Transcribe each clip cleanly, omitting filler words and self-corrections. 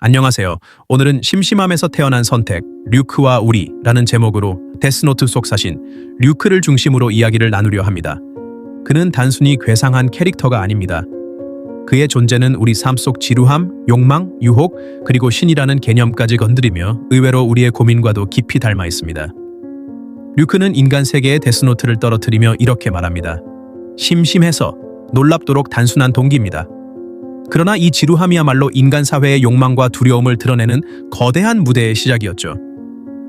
안녕하세요. 오늘은 심심함에서 태어난 선택, 류크와 우리라는 제목으로 데스노트 속 사신 류크를 중심으로 이야기를 나누려 합니다. 그는 단순히 괴상한 캐릭터가 아닙니다. 그의 존재는 우리 삶 속 지루함, 욕망, 유혹, 그리고 신이라는 개념까지 건드리며 의외로 우리의 고민과도 깊이 닮아 있습니다. 류크는 인간 세계의 데스노트를 떨어뜨리며 이렇게 말합니다. 심심해서 놀랍도록 단순한 동기입니다. 그러나 이 지루함이야말로 인간 사회의 욕망과 두려움을 드러내는 거대한 무대의 시작이었죠.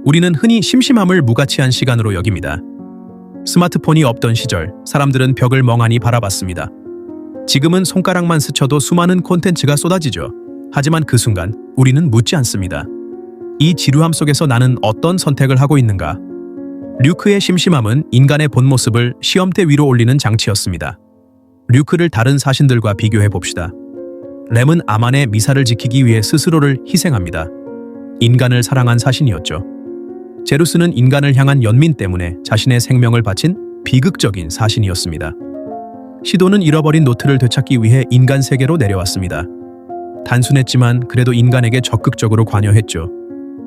우리는 흔히 심심함을 무가치한 시간으로 여깁니다. 스마트폰이 없던 시절, 사람들은 벽을 멍하니 바라봤습니다. 지금은 손가락만 스쳐도 수많은 콘텐츠가 쏟아지죠. 하지만 그 순간, 우리는 묻지 않습니다. 이 지루함 속에서 나는 어떤 선택을 하고 있는가? 류크의 심심함은 인간의 본 모습을 시험대 위로 올리는 장치였습니다. 류크를 다른 사신들과 비교해 봅시다. 램은 아만의 미사를 지키기 위해 스스로를 희생합니다. 인간을 사랑한 사신이었죠. 제루스는 인간을 향한 연민 때문에 자신의 생명을 바친 비극적인 사신이었습니다. 시도는 잃어버린 노트를 되찾기 위해 인간 세계로 내려왔습니다. 단순했지만 그래도 인간에게 적극적으로 관여했죠.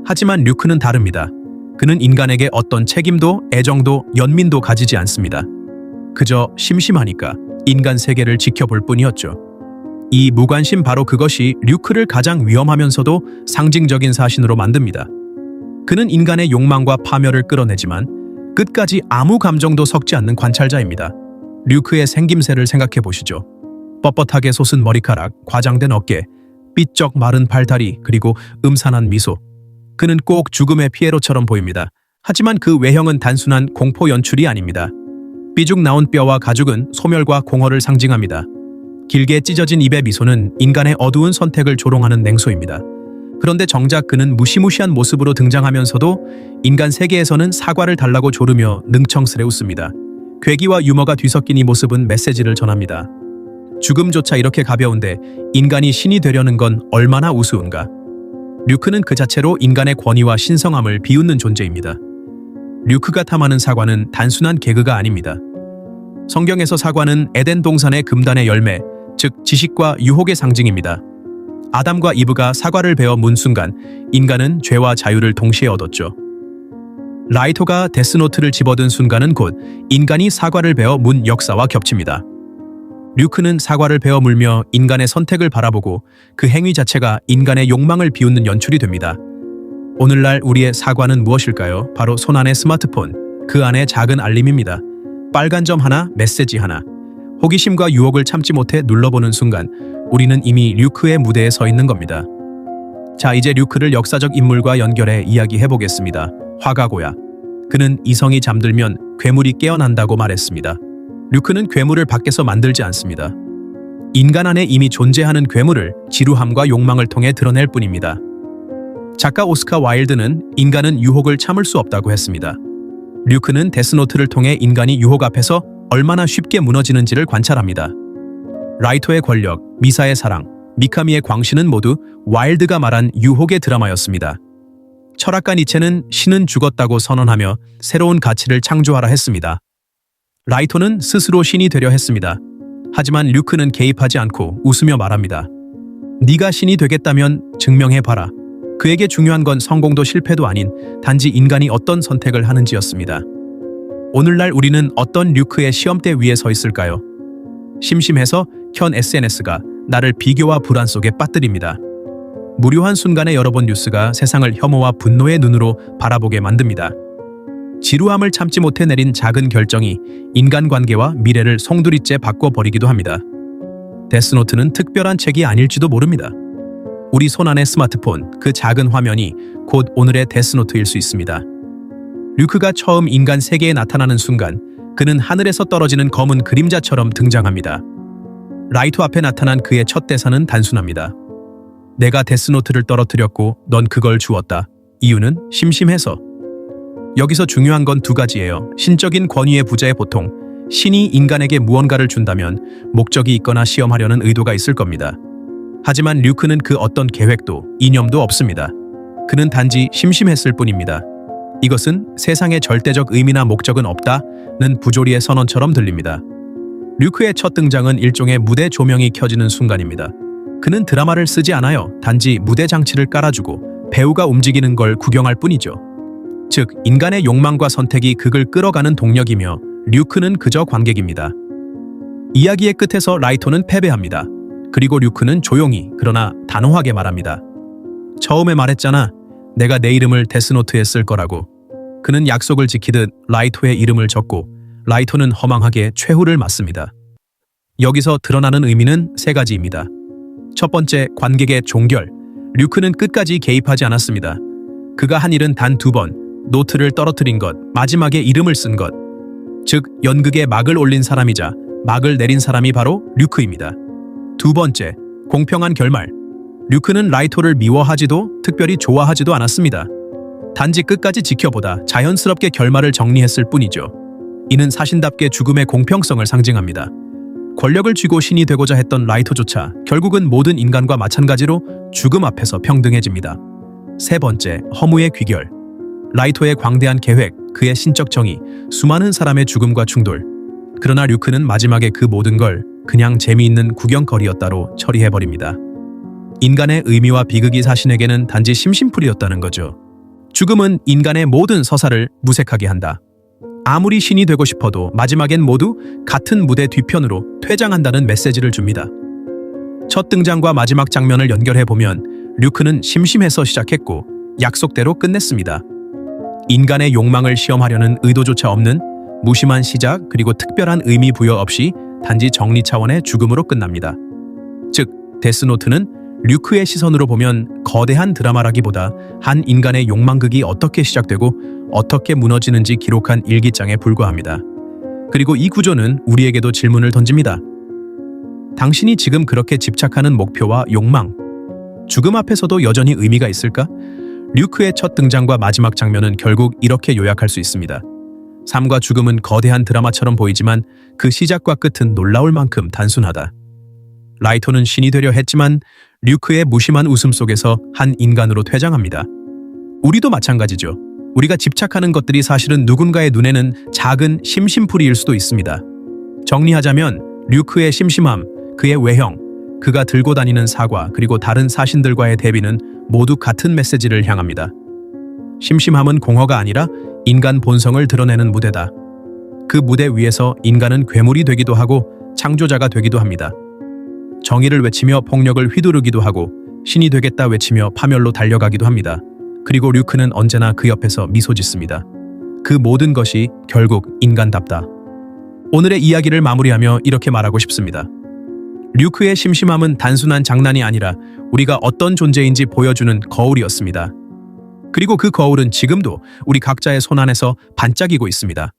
하지만 류크는 다릅니다. 그는 인간에게 어떤 책임도 애정도 연민도 가지지 않습니다. 그저 심심하니까 인간 세계를 지켜볼 뿐이었죠. 이 무관심 바로 그것이 류크를 가장 위험하면서도 상징적인 사신으로 만듭니다. 그는 인간의 욕망과 파멸을 끌어내지만 끝까지 아무 감정도 섞지 않는 관찰자입니다. 류크의 생김새를 생각해 보시죠. 뻣뻣하게 솟은 머리카락, 과장된 어깨, 삐쩍 마른 팔다리, 그리고 음산한 미소. 그는 꼭 죽음의 피에로처럼 보입니다. 하지만 그 외형은 단순한 공포 연출이 아닙니다. 삐죽 나온 뼈와 가죽은 소멸과 공허를 상징합니다. 길게 찢어진 입의 미소는 인간의 어두운 선택을 조롱하는 냉소입니다. 그런데 정작 그는 무시무시한 모습으로 등장하면서도 인간 세계에서는 사과를 달라고 조르며 능청스레 웃습니다. 괴기와 유머가 뒤섞인 이 모습은 메시지를 전합니다. 죽음조차 이렇게 가벼운데 인간이 신이 되려는 건 얼마나 우스운가. 류크는 그 자체로 인간의 권위와 신성함을 비웃는 존재입니다. 류크가 탐하는 사과는 단순한 개그가 아닙니다. 성경에서 사과는 에덴 동산의 금단의 열매, 즉 지식과 유혹의 상징입니다. 아담과 이브가 사과를 베어 문 순간 인간은 죄와 자유를 동시에 얻었죠. 라이토가 데스노트를 집어든 순간은 곧 인간이 사과를 베어 문 역사와 겹칩니다. 류크는 사과를 베어 물며 인간의 선택을 바라보고 그 행위 자체가 인간의 욕망을 비웃는 연출이 됩니다. 오늘날 우리의 사과는 무엇일까요? 바로 손안의 스마트폰, 그 안에 작은 알림입니다. 빨간 점 하나, 메시지 하나. 호기심과 유혹을 참지 못해 눌러보는 순간 우리는 이미 류크의 무대에 서 있는 겁니다. 자, 이제 류크를 역사적 인물과 연결해 이야기해보겠습니다. 화가고야. 그는 이성이 잠들면 괴물이 깨어난다고 말했습니다. 류크는 괴물을 밖에서 만들지 않습니다. 인간 안에 이미 존재하는 괴물을 지루함과 욕망을 통해 드러낼 뿐입니다. 작가 오스카 와일드는 인간은 유혹을 참을 수 없다고 했습니다. 류크는 데스노트를 통해 인간이 유혹 앞에서 얼마나 쉽게 무너지는지를 관찰합니다. 라이토의 권력, 미사의 사랑, 미카미의 광신은 모두 와일드가 말한 유혹의 드라마였습니다. 철학가 니체는 신은 죽었다고 선언하며 새로운 가치를 창조하라 했습니다. 라이토는 스스로 신이 되려 했습니다. 하지만 류크는 개입하지 않고 웃으며 말합니다. 네가 신이 되겠다면 증명해봐라. 그에게 중요한 건 성공도 실패도 아닌 단지 인간이 어떤 선택을 하는지였습니다. 오늘날 우리는 어떤 류크의 시험대 위에 서 있을까요? 심심해서 현 SNS가 나를 비교와 불안 속에 빠뜨립니다. 무료한 순간에 열어본 뉴스가 세상을 혐오와 분노의 눈으로 바라보게 만듭니다. 지루함을 참지 못해 내린 작은 결정이 인간관계와 미래를 송두리째 바꿔버리기도 합니다. 데스노트는 특별한 책이 아닐지도 모릅니다. 우리 손안의 스마트폰, 그 작은 화면이 곧 오늘의 데스노트일 수 있습니다. 류크가 처음 인간 세계에 나타나는 순간 그는 하늘에서 떨어지는 검은 그림자처럼 등장합니다. 라이토 앞에 나타난 그의 첫 대사는 단순합니다. 내가 데스노트를 떨어뜨렸고 넌 그걸 주었다. 이유는 심심해서. 여기서 중요한 건 두 가지예요. 신적인 권위의 부자의 보통 신이 인간에게 무언가를 준다면 목적이 있거나 시험하려는 의도가 있을 겁니다. 하지만 류크는 그 어떤 계획도 이념도 없습니다. 그는 단지 심심했을 뿐입니다. 이것은 세상에 절대적 의미나 목적은 없다는 부조리의 선언처럼 들립니다. 류크의 첫 등장은 일종의 무대 조명이 켜지는 순간입니다. 그는 드라마를 쓰지 않아요. 단지 무대 장치를 깔아주고 배우가 움직이는 걸 구경할 뿐이죠. 즉, 인간의 욕망과 선택이 극을 끌어가는 동력이며 류크는 그저 관객입니다. 이야기의 끝에서 라이토는 패배합니다. 그리고 류크는 조용히 그러나 단호하게 말합니다. 처음에 말했잖아. 내가 내 이름을 데스노트에 쓸 거라고. 그는 약속을 지키듯 라이토의 이름을 적고 라이토는 허망하게 최후를 맞습니다. 여기서 드러나는 의미는 세 가지입니다. 첫 번째, 관객의 종결. 류크는 끝까지 개입하지 않았습니다. 그가 한 일은 단 2번, 노트를 떨어뜨린 것, 마지막에 이름을 쓴 것. 즉, 연극에 막을 올린 사람이자 막을 내린 사람이 바로 류크입니다. 두 번째, 공평한 결말. 류크는 라이토를 미워하지도 특별히 좋아하지도 않았습니다. 단지 끝까지 지켜보다 자연스럽게 결말을 정리했을 뿐이죠. 이는 사신답게 죽음의 공평성을 상징합니다. 권력을 쥐고 신이 되고자 했던 라이토조차 결국은 모든 인간과 마찬가지로 죽음 앞에서 평등해집니다. 세 번째, 허무의 귀결. 라이토의 광대한 계획, 그의 신적 정의, 수많은 사람의 죽음과 충돌. 그러나 류크는 마지막에 그 모든 걸 그냥 재미있는 구경거리였다로 처리해버립니다. 인간의 의미와 비극이 사신에게는 단지 심심풀이였다는 거죠. 죽음은 인간의 모든 서사를 무색하게 한다. 아무리 신이 되고 싶어도 마지막엔 모두 같은 무대 뒤편으로 퇴장한다는 메시지를 줍니다. 첫 등장과 마지막 장면을 연결해보면 류크는 심심해서 시작했고 약속대로 끝냈습니다. 인간의 욕망을 시험하려는 의도조차 없는 무심한 시작 그리고 특별한 의미 부여 없이 단지 정리 차원의 죽음으로 끝납니다. 즉, 데스노트는 류크의 시선으로 보면 거대한 드라마라기보다 한 인간의 욕망극이 어떻게 시작되고 어떻게 무너지는지 기록한 일기장에 불과합니다. 그리고 이 구조는 우리에게도 질문을 던집니다. 당신이 지금 그렇게 집착하는 목표와 욕망, 죽음 앞에서도 여전히 의미가 있을까? 류크의 첫 등장과 마지막 장면은 결국 이렇게 요약할 수 있습니다. 삶과 죽음은 거대한 드라마처럼 보이지만 그 시작과 끝은 놀라울 만큼 단순하다. 라이토는 신이 되려 했지만 류크의 무심한 웃음 속에서 한 인간으로 퇴장합니다. 우리도 마찬가지죠. 우리가 집착하는 것들이 사실은 누군가의 눈에는 작은 심심풀이일 수도 있습니다. 정리하자면 류크의 심심함, 그의 외형, 그가 들고 다니는 사과 그리고 다른 사신들과의 대비는 모두 같은 메시지를 향합니다. 심심함은 공허가 아니라 인간 본성을 드러내는 무대다. 그 무대 위에서 인간은 괴물이 되기도 하고 창조자가 되기도 합니다. 정의를 외치며 폭력을 휘두르기도 하고 신이 되겠다 외치며 파멸로 달려가기도 합니다. 그리고 류크는 언제나 그 옆에서 미소 짓습니다. 그 모든 것이 결국 인간답다. 오늘의 이야기를 마무리하며 이렇게 말하고 싶습니다. 류크의 심심함은 단순한 장난이 아니라 우리가 어떤 존재인지 보여주는 거울이었습니다. 그리고 그 거울은 지금도 우리 각자의 손 안에서 반짝이고 있습니다.